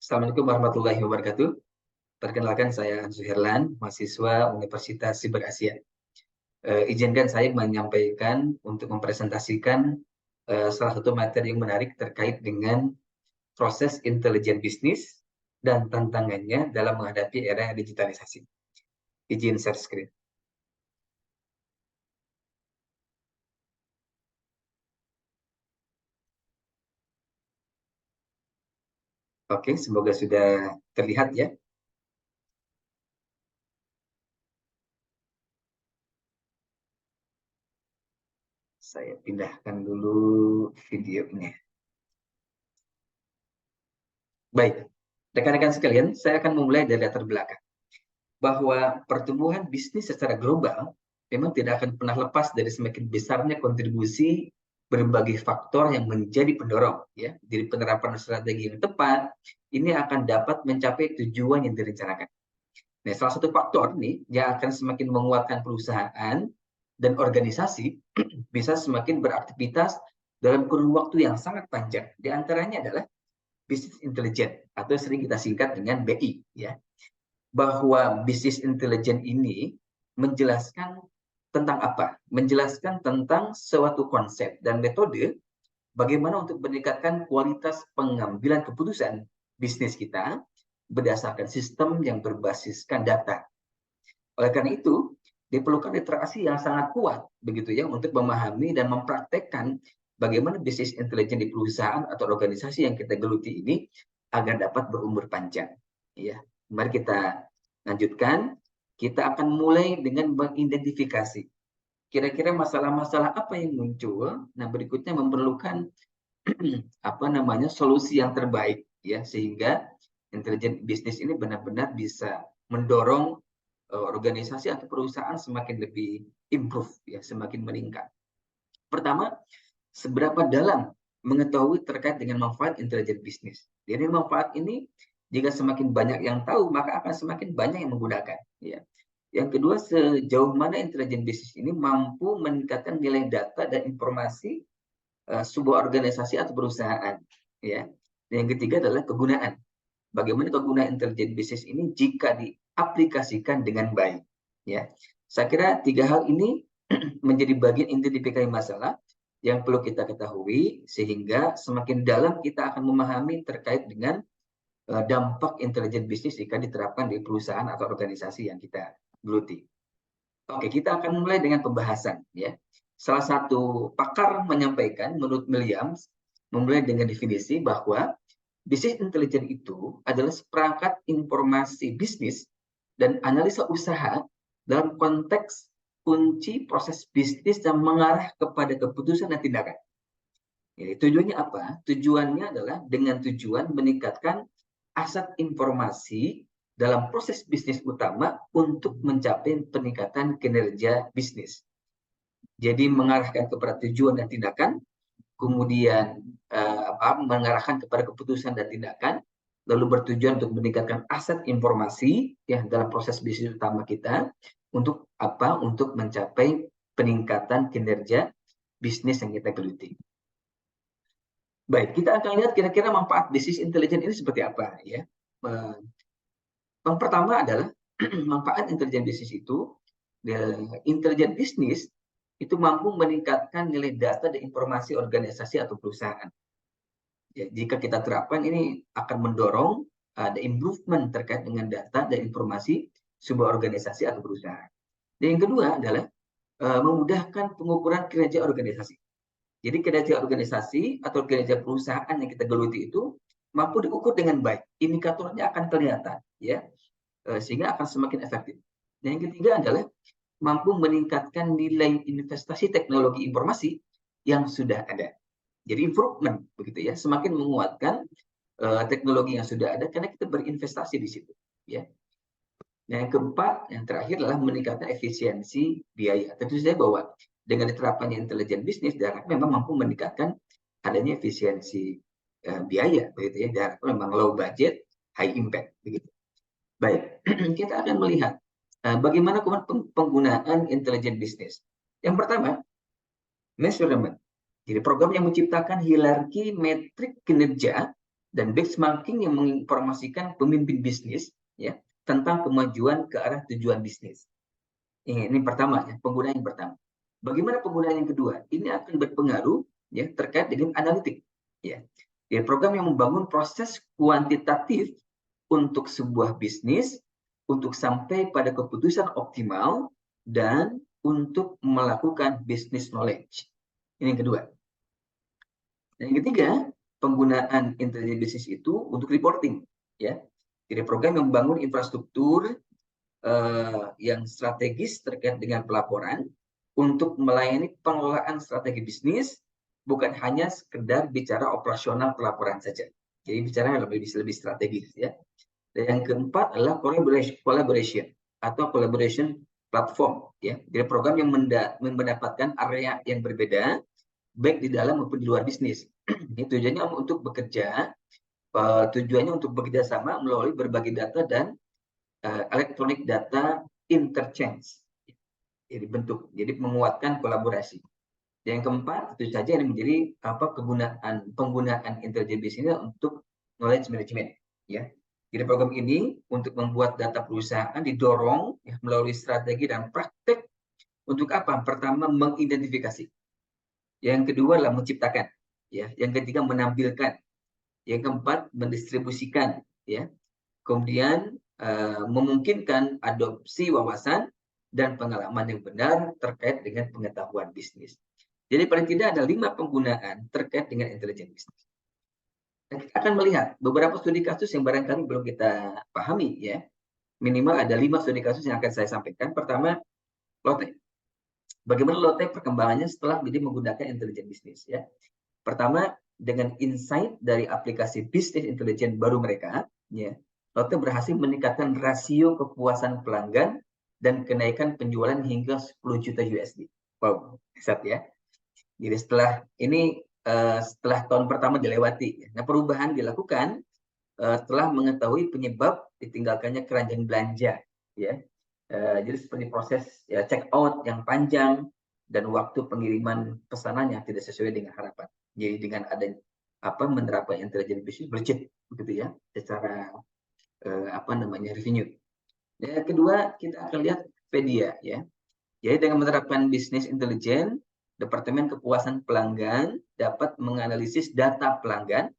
Assalamualaikum warahmatullahi wabarakatuh. Perkenalkan saya Zuherlan, mahasiswa Universitas Siber Asia. Izinkan saya menyampaikan untuk mempresentasikan salah satu materi yang menarik terkait dengan proses intelijen bisnis dan tantangannya dalam menghadapi era digitalisasi. Izin share screen. Oke, semoga sudah terlihat ya. Saya pindahkan dulu videonya. Baik, rekan-rekan sekalian, saya akan memulai dari latar belakang. Bahwa pertumbuhan bisnis secara global memang tidak akan pernah lepas dari semakin besarnya kontribusi berbagai faktor yang menjadi pendorong ya. Jadi penerapan strategi yang tepat ini akan dapat mencapai tujuan yang direncanakan. Nah, salah satu faktor nih yang akan semakin menguatkan perusahaan dan organisasi bisa semakin beraktivitas dalam kurun waktu yang sangat panjang. Di antaranya adalah bisnis intelijen atau sering kita singkat dengan BI ya. Bahwa bisnis intelijen ini menjelaskan tentang apa? Menjelaskan tentang suatu konsep dan metode bagaimana untuk meningkatkan kualitas pengambilan keputusan bisnis kita berdasarkan sistem yang berbasiskan data. Oleh karena itu, diperlukan literasi yang sangat kuat begitu ya untuk memahami dan mempraktekkan bagaimana bisnis intelijen di perusahaan atau organisasi yang kita geluti ini agar dapat berumur panjang. Ya, mari kita lanjutkan. Kita akan mulai dengan mengidentifikasi kira-kira masalah-masalah apa yang muncul. Nah, berikutnya memerlukan apa namanya solusi yang terbaik ya sehingga intelijen bisnis ini benar-benar bisa mendorong organisasi atau perusahaan semakin lebih improve ya, semakin meningkat. Pertama, seberapa dalam mengetahui terkait dengan manfaat intelijen bisnis. Jadi manfaat ini jika semakin banyak yang tahu, maka akan semakin banyak yang menggunakan. Ya. Yang kedua, sejauh mana intelijen bisnis ini mampu meningkatkan nilai data dan informasi sebuah organisasi atau perusahaan. Ya. Dan yang ketiga adalah kegunaan. Bagaimana kegunaan intelijen bisnis ini jika diaplikasikan dengan baik. Ya. Saya kira tiga hal ini menjadi bagian identifikasi masalah yang perlu kita ketahui sehingga semakin dalam kita akan memahami terkait dengan dampak intelijen bisnis jika diterapkan di perusahaan atau organisasi yang kita geluti. Oke, kita akan mulai dengan pembahasan ya. Salah satu pakar menyampaikan menurut Williams memulai dengan definisi bahwa bisnis intelijen itu adalah seperangkat informasi bisnis dan analisa usaha dalam konteks kunci proses bisnis yang mengarah kepada keputusan dan tindakan. Jadi, tujuannya apa? Tujuannya adalah dengan tujuan meningkatkan aset informasi dalam proses bisnis utama untuk mencapai peningkatan kinerja bisnis. Jadi mengarahkan kepada tujuan dan tindakan, kemudian mengarahkan kepada keputusan dan tindakan, lalu bertujuan untuk meningkatkan aset informasi ya dalam proses bisnis utama kita untuk apa? Untuk mencapai peningkatan kinerja bisnis yang kita geluti. Baik, kita akan lihat kira-kira manfaat bisnis intelijen ini seperti apa ya. Yang pertama adalah manfaat intelijen bisnis itu, intelijen bisnis itu mampu meningkatkan nilai data dan informasi organisasi atau perusahaan. Ya, jika kita terapkan ini akan mendorong ada improvement terkait dengan data dan informasi sebuah organisasi atau perusahaan. Dan yang kedua adalah memudahkan pengukuran kinerja organisasi. Jadi kinerja organisasi atau kinerja perusahaan yang kita geluti itu mampu diukur dengan baik. Indikatornya akan kelihatan, ya, sehingga akan semakin efektif. Dan yang ketiga adalah mampu meningkatkan nilai investasi teknologi informasi yang sudah ada. Jadi improvement begitu ya, semakin menguatkan teknologi yang sudah ada karena kita berinvestasi di situ, ya. Nah, yang keempat, yang terakhir adalah meningkatkan efisiensi biaya. Tentu saja bahwa dengan diterapkannya intelijen bisnis, diharapkan memang mampu meningkatkan adanya efisiensi biaya, begitu ya. Diharapkan memang low budget, high impact, begitu. Baik, kita akan melihat bagaimana penggunaan intelijen bisnis. Yang pertama, measurement. Jadi program yang menciptakan hierarki metrik kinerja dan benchmarking yang menginformasikan pemimpin bisnis ya tentang kemajuan ke arah tujuan bisnis. Ini pertama ya, penggunaan yang pertama. Bagaimana penggunaan yang kedua? Ini akan berpengaruh ya terkait dengan analitik ya. Ya, program yang membangun proses kuantitatif untuk sebuah bisnis untuk sampai pada keputusan optimal dan untuk melakukan business knowledge. Ini yang kedua. Dan yang ketiga, penggunaan intelijen bisnis itu untuk reporting ya. Jadi program yang membangun infrastruktur yang strategis terkait dengan pelaporan untuk melayani pengelolaan strategi bisnis, bukan hanya sekedar bicara operasional pelaporan saja. Jadi bicara lebih strategis ya. Dan yang keempat adalah collaboration atau collaboration platform ya. Jadi program yang mendapatkan area yang berbeda baik di dalam maupun di luar bisnis. Ini tujuannya untuk bekerja sama melalui berbagai data dan electronic data interchange. Jadi menguatkan kolaborasi. Yang keempat, itu saja yang menjadi penggunaan intelijen bisnis untuk knowledge management. Ya. Jadi program ini untuk membuat data perusahaan didorong ya, melalui strategi dan praktek untuk apa? Pertama, mengidentifikasi. Yang kedua adalah menciptakan. Ya. Yang ketiga, menampilkan. Yang keempat, mendistribusikan. Ya. Kemudian memungkinkan adopsi wawasan dan pengalaman yang benar terkait dengan pengetahuan bisnis. Jadi paling tidak ada 5 penggunaan terkait dengan intelijen bisnis. Dan kita akan melihat beberapa studi kasus yang barangkali belum kita pahami ya. Minimal ada 5 studi kasus yang akan saya sampaikan. Pertama, Lotte. Bagaimana Lotte perkembangannya setelah menggunakan intelijen bisnis ya. Pertama, dengan insight dari aplikasi bisnis intelijen baru mereka ya. Lotte berhasil meningkatkan rasio kepuasan pelanggan dan kenaikan penjualan hingga 10 juta USD. Wow, besar ya. Jadi setelah tahun pertama dilewati, nah perubahan dilakukan setelah mengetahui penyebab ditinggalkannya keranjang belanja, ya. Jadi seperti proses ya, check out yang panjang dan waktu pengiriman pesanan yang tidak sesuai dengan harapan. Jadi dengan adanya menerapkan intelijen bisnis legit, begitu ya, secara revenue. Yang kedua kita akan lihat Pedia ya. Jadi dengan menerapkan bisnis intelijen, Departemen Kepuasan Pelanggan dapat menganalisis data pelanggan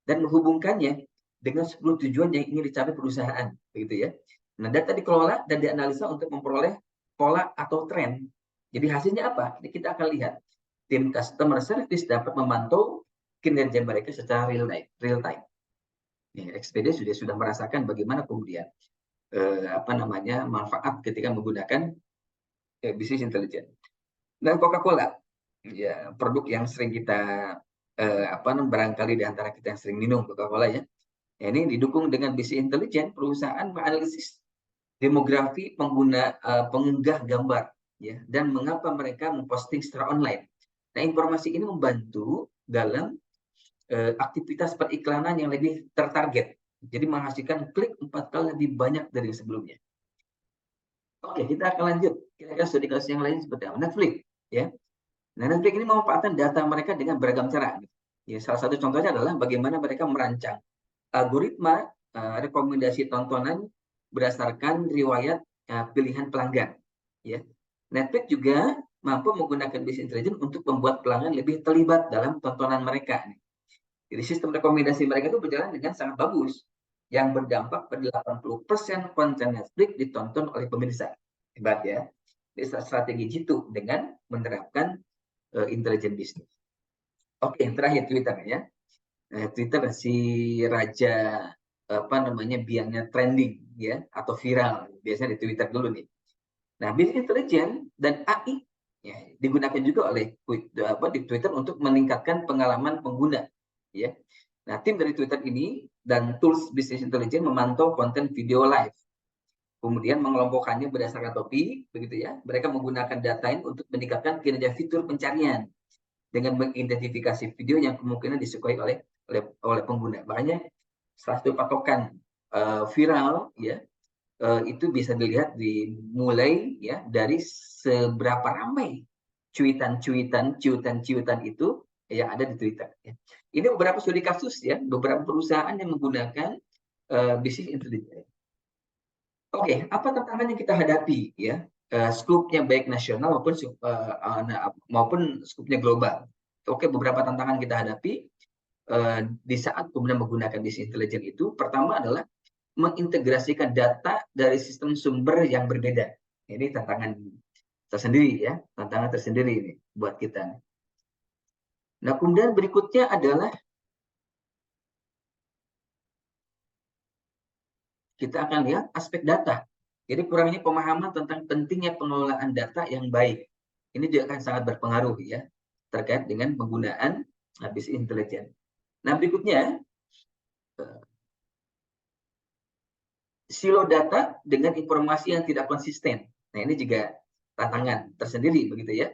dan menghubungkannya dengan 10 tujuan yang ingin dicapai perusahaan, begitu ya. Nah, data dikelola dan dianalisa untuk memperoleh pola atau tren. Jadi hasilnya apa? Ini kita akan lihat. Tim customer service dapat memantau kinerja mereka secara real time. Ya, Expedia sudah merasakan bagaimana kemudian manfaat ketika menggunakan bisnis intelijen. Dan Coca-Cola, ya produk yang sering kita barangkali di antara kita yang sering minum Coca-Cola ya. Ini didukung dengan bisnis intelijen, perusahaan menganalisis demografi pengunggah gambar ya dan mengapa mereka memposting secara online. Nah, informasi ini membantu dalam aktivitas periklanan yang lebih tertarget. Jadi menghasilkan klik 4 kali lebih banyak dari sebelumnya. Oke, kita akan lanjut. Kira-kira studi kasus yang lain seperti apa? Netflix, ya. Nah, Netflix ini memanfaatkan data mereka dengan beragam cara. Ya, salah satu contohnya adalah bagaimana mereka merancang algoritma rekomendasi tontonan berdasarkan riwayat pilihan pelanggan. Ya. Netflix juga mampu menggunakan bisnis intelijen untuk membuat pelanggan lebih terlibat dalam tontonan mereka. Jadi sistem rekomendasi mereka itu berjalan dengan sangat bagus, yang berdampak pada 80% konten Netflix ditonton oleh pemirsa. Hebat ya. Jadi strategi jitu dengan menerapkan intelijen bisnis. Oke, yang terakhir Twitter ya. Twitter si raja biangnya trending ya atau viral. Biasanya di Twitter dulu nih. Nah, bisnis intelijen dan AI ya, digunakan juga oleh di Twitter untuk meningkatkan pengalaman pengguna. Ya. Nah, tim dari Twitter ini dan tools bisnis intelijen memantau konten video live. Kemudian mengelompokkannya berdasarkan topik, begitu ya. Mereka menggunakan data ini untuk meningkatkan kinerja fitur pencarian dengan mengidentifikasi video yang kemungkinan disukai oleh pengguna. Makanya salah satu patokan viral ya itu bisa dilihat dimulai ya dari seberapa ramai cuitan itu yang ada di Twitter. Ya. Ini beberapa studi kasus ya, beberapa perusahaan yang menggunakan bisnis intelijen. Oke, apa tantangan yang kita hadapi ya? Skupnya baik nasional maupun skupnya global. Oke, beberapa tantangan kita hadapi di saat kemudian menggunakan bisnis intelijen itu. Pertama adalah mengintegrasikan data dari sistem sumber yang berbeda. Ini tantangan tersendiri ya, tantangan tersendiri ini buat kita. Nah, kemudian berikutnya adalah kita akan lihat aspek data. Jadi kurangnya pemahaman tentang pentingnya pengelolaan data yang baik. Ini juga akan sangat berpengaruh ya terkait dengan penggunaan bisnis intelijen. Nah, berikutnya silo data dengan informasi yang tidak konsisten. Nah, ini juga tantangan tersendiri begitu ya.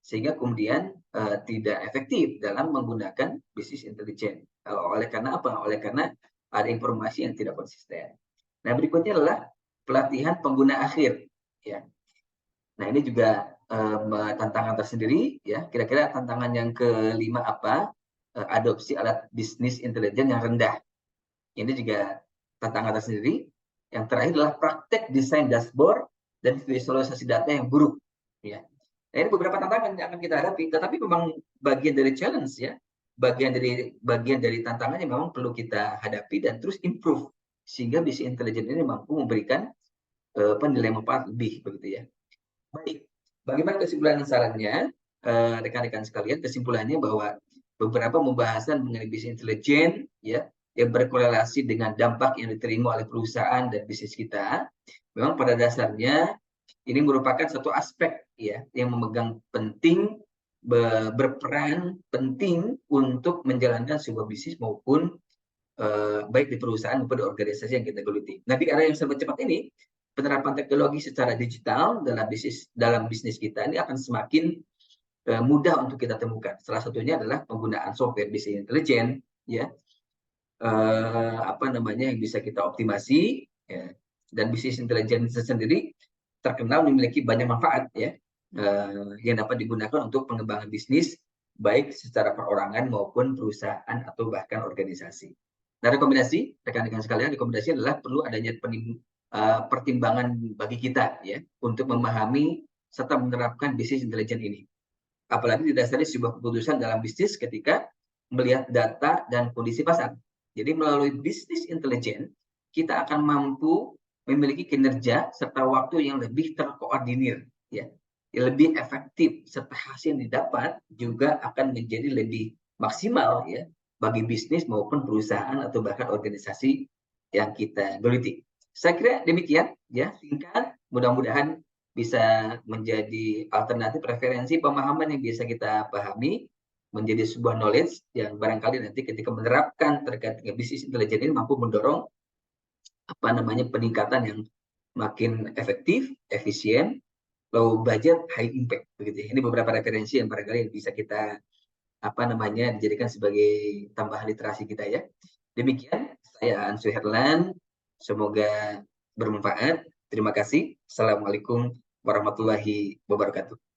Sehingga kemudian tidak efektif dalam menggunakan bisnis intelijen. Oleh karena apa? Oleh karena ada informasi yang tidak konsisten. Nah, berikutnya adalah pelatihan pengguna akhir ya. Nah, ini juga tantangan tersendiri ya. Kira-kira tantangan yang kelima apa? Adopsi alat bisnis intelijen yang rendah. Ini juga tantangan tersendiri. Yang terakhir adalah praktek desain dashboard dan visualisasi data yang buruk. Ya. Nah, ini beberapa tantangan yang akan kita hadapi. Tetapi memang bagian dari challenge ya, bagian dari tantangan yang memang perlu kita hadapi dan terus improve sehingga bisnis intelijen ini mampu memberikan nilai manfaat lebih begitu ya. Baik, bagaimana kesimpulan sarannya, rekan-rekan sekalian? Kesimpulannya bahwa beberapa pembahasan mengenai bisnis intelijen ya yang berkorelasi dengan dampak yang diterima oleh perusahaan dan bisnis kita, memang pada dasarnya ini merupakan satu aspek ya yang memegang penting berperan penting untuk menjalankan sebuah bisnis maupun baik di perusahaan maupun di organisasi yang kita geluti. Nah, di era yang serba cepat ini, penerapan teknologi secara digital dalam bisnis kita ini akan semakin mudah untuk kita temukan. Salah satunya adalah penggunaan software bisnis intelijen, ya, yang bisa kita optimasi, ya. Dan bisnis intelijen sendiri terkenal memiliki banyak manfaat, ya, yang dapat digunakan untuk pengembangan bisnis baik secara perorangan maupun perusahaan atau bahkan organisasi. Nah, rekomendasi rekan-rekan sekalian, rekomendasi adalah perlu adanya pertimbangan bagi kita ya untuk memahami serta menerapkan bisnis intelijen ini. Apalagi didasari sebuah keputusan dalam bisnis ketika melihat data dan kondisi pasar. Jadi melalui bisnis intelijen kita akan mampu memiliki kinerja serta waktu yang lebih terkoordinir ya. Lebih efektif serta hasil yang didapat juga akan menjadi lebih maksimal ya bagi bisnis maupun perusahaan atau bahkan organisasi yang kita geluti. Saya kira demikian ya, singkat, mudah-mudahan bisa menjadi alternatif referensi pemahaman yang bisa kita pahami menjadi sebuah knowledge yang barangkali nanti ketika menerapkan terkait dengan bisnis intelijen ini mampu mendorong peningkatan yang makin efektif, efisien, low budget, high impact begitu. Ini beberapa referensi yang barangkali bisa kita dijadikan sebagai tambahan literasi kita ya. Demikian saya Ansu Herlan, semoga bermanfaat. Terima kasih. Assalamualaikum warahmatullahi wabarakatuh.